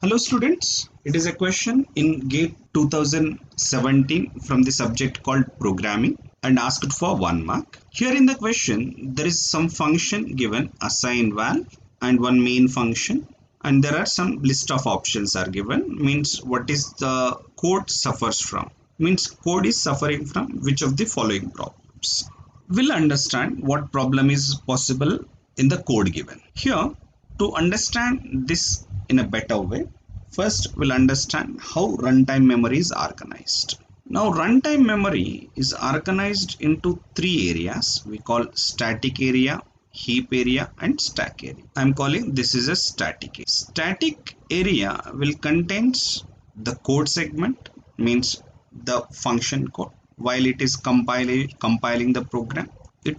Hello students, it is a question in GATE 2017 from the subject called programming and asked for 1 mark. Here in the question there is some function given assign val and one main function, and there are some list of options are given, means what is the code suffers from, means code is suffering from which of the following problems. We'll understand what problem is possible in the code given. Here, to understand this in a better way, first we'll understand how runtime memory is organized. Now runtime memory is organized into three areas we call static area, heap area and stack area. I'm calling this is a static area. Static area will contains the code segment, means the function code. While it is compiling the program, it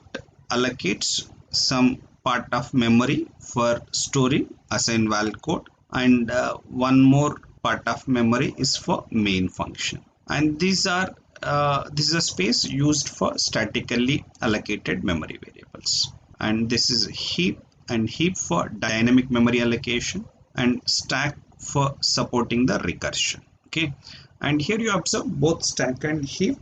allocates some part of memory for storing assign val code, and one more part of memory is for main function, and these are this is a space used for statically allocated memory variables, and this is heap, and heap for dynamic memory allocation, and stack for supporting the recursion. Okay, and here you observe both stack and heap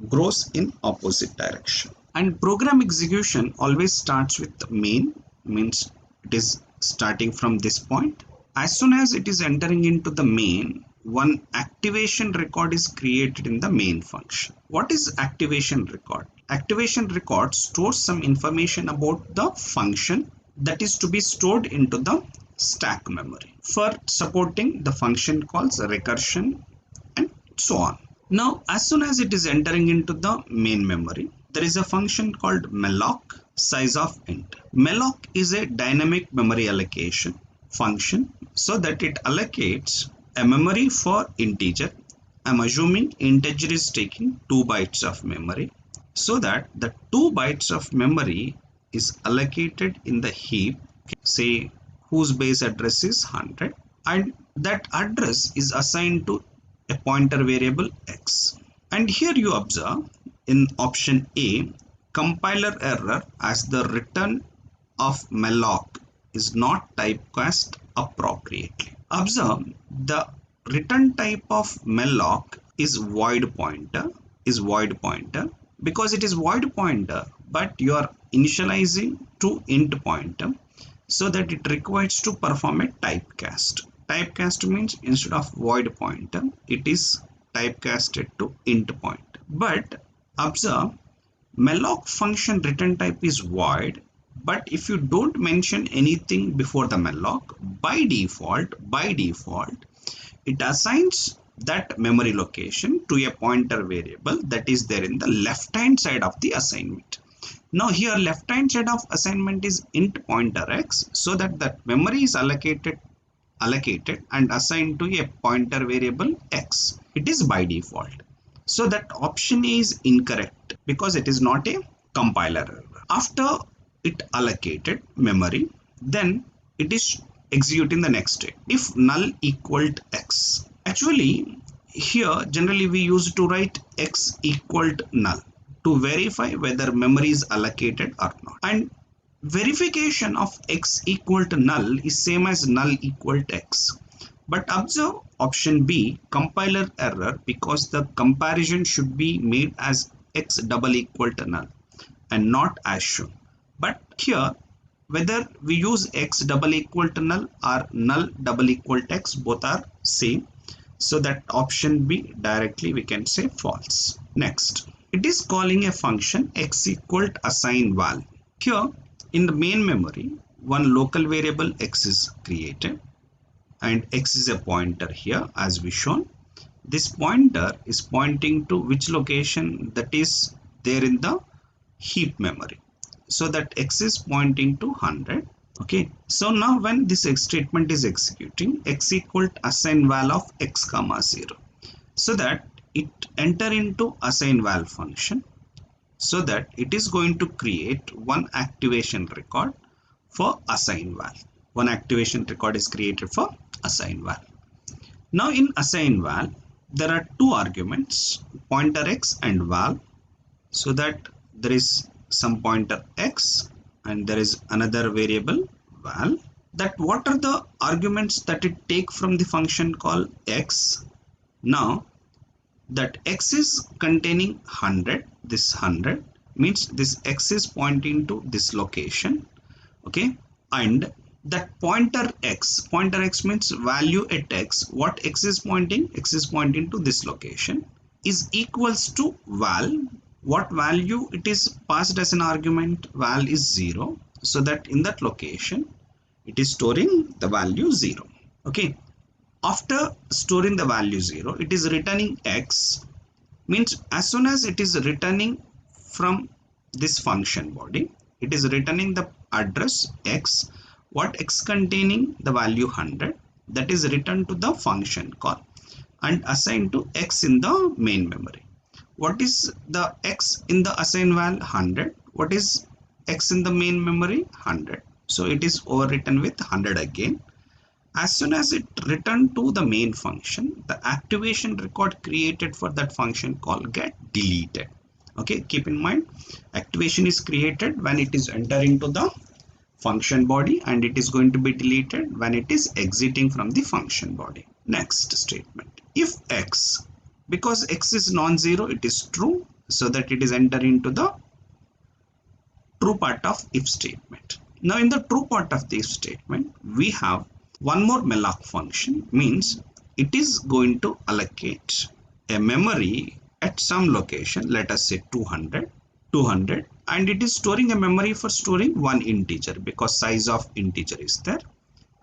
grows in opposite direction, and program execution always starts with the main, means it is starting from this point. As soon as it is entering into the main, one activation record is created in the main function. What is activation record? Activation record stores some information about the function that is to be stored into the stack memory for supporting the function calls, recursion and so on. Now as soon as it is entering into the main memory, there is a function called malloc size of int. Malloc is a dynamic memory allocation function, so that it allocates a memory for integer. I'm assuming integer is taking 2 bytes of memory, so that the 2 bytes of memory is allocated in the heap, say whose base address is 100, and that address is assigned to a pointer variable x. And here you observe in option A, compiler error as the return of malloc is not typecast appropriately. Observe the return type of malloc is void pointer, because it is void pointer, but you are initializing to int pointer, so that it requires to perform a typecast. Typecast means instead of void pointer, it is typecasted to int pointer. But observe malloc function return type is void, but if you don't mention anything before the malloc, by default it assigns that memory location to a pointer variable that is there in the left hand side of the assignment. Now here left hand side of assignment is int pointer x, so that memory is allocated and assigned to a pointer variable x. It is by default, so that option is incorrect because it is not a compiler error. After it allocated memory, then it is executing the next state if null equaled x. Actually here generally we used to write x equaled null to verify whether memory is allocated or not, and verification of x equal to null is same as null equal to x. But observe option B, compiler error, because the comparison should be made as x double equal to null and not as shown. But here whether we use x double equal to null or null double equal to x, both are same, so that option B directly we can say false. Next, it is calling a function x equal to assign val. Here in the main memory, one local variable x is created, and x is a pointer here as we shown. This pointer is pointing to which location that is there in the heap memory, so that x is pointing to 100. Okay, so now when this statement is executing, x equal to assign val of x comma 0, so that it enter into assign val function, so that it is going to create one activation record for assign val. One activation record is created for assign val. Now in assign val there are two arguments, pointer x and val, so that there is some pointer x and there is another variable val. that what are the arguments that it take from the function called x. Now that x is containing 100, this 100 means this x is pointing to this location, okay, and that pointer x means value at x, what x is pointing to this location, is equals to val. What value it is passed as an argument? Val is 0, so that in that location it is storing the value 0. Okay, after storing the value 0, it is returning x, means as soon as it is returning from this function body, it is returning the address x, what x containing the value 100, that is returned to the function call and assigned to x in the main memory. What is the x in the assigned val? 100. What is x in the main memory? 100. So it is overwritten with 100 again. As soon as it returned to the main function, the activation record created for that function call get deleted. Okay, keep in mind, activation is created when it is entering to the function body, and it is going to be deleted when it is exiting from the function body. Next statement, if x, because x is non-zero, it is true, so that it is entering into the true part of if statement. Now in the true part of the if statement, we have one more malloc function, means it is going to allocate a memory at some location, let us say 200, and it is storing a memory for storing one integer because size of integer is there,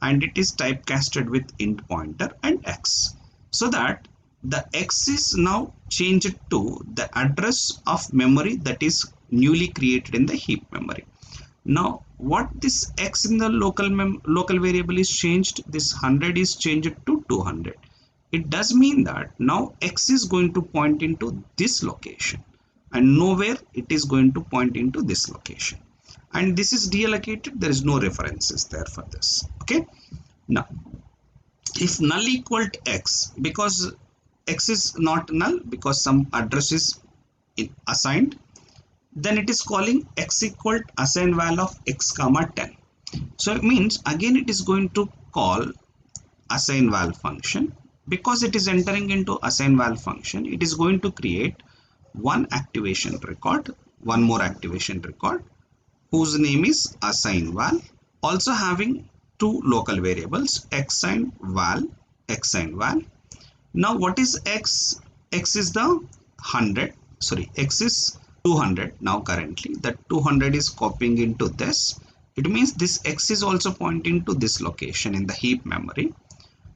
and it is typecasted with int pointer and x, so that the x is now changed to the address of memory that is newly created in the heap memory. Now what this x in the local variable is changed, this 100 is changed to 200. It does mean that now x is going to point into this location and nowhere it is going to point into this location, and this is deallocated, there is no references there for this. Okay, now if null equal to x, because x is not null because some address is assigned, then it is calling x equal to assign val of x comma 10. So it means again it is going to call assign val function. Because it is entering into assign val function, it is going to create one activation record, one more activation record whose name is assign val, also having two local variables x and val, x and val. Now what is x? X is the 100, sorry, x is 200. Now currently that 200 is copying into this. It means this x is also pointing to this location in the heap memory.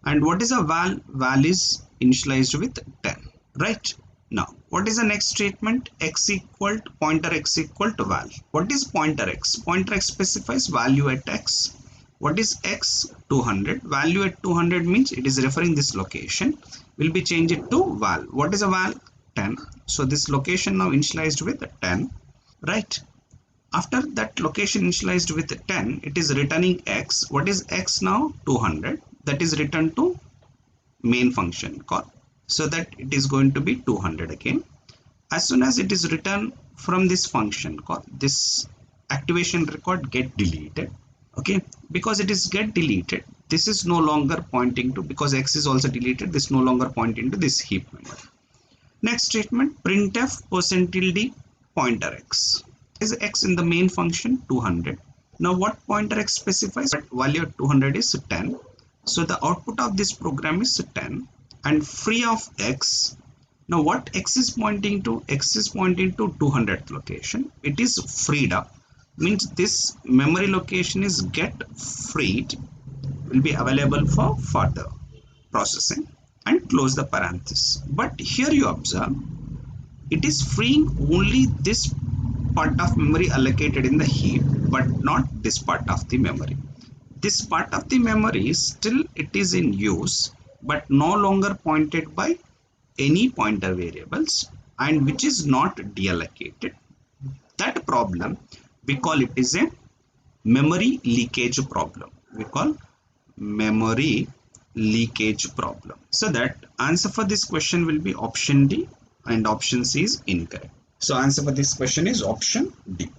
And what is a val? Val is initialized with 10, right? Now what is the next statement? X equal to pointer x equal to val. What is pointer x? Pointer x specifies value at x. What is x? 200. Value at 200 means it is referring this location, will be changed to val. What is a val? 10. So this location now initialized with 10, right? After that location initialized with 10, it is returning x. What is x now? 200. That is returned to main function call, so that it is going to be 200 again. As soon as it is returned from this function call, this activation record get deleted. Okay, because it is get deleted, this is no longer pointing to, because x is also deleted, this no longer pointing to this heap memory. Next statement, printf %d pointer x. Is x in the main function 200. Now what pointer x specifies? Value of 200 is 10. So the output of this program is 10 and free of x. Now what x is pointing to? X is pointing to 200th location. It is freed up, means this memory location is get freed, will be available for further processing, and close the parenthesis. But here you observe, it is freeing only this part of memory allocated in the heap, but not this part of the memory. This part of the memory still it is in use, but no longer pointed by any pointer variables, and which is not deallocated. That problem we call it is a memory leakage problem. We call memory leakage problem. So that answer for this question will be option D, and option C is incorrect. So answer for this question is option D.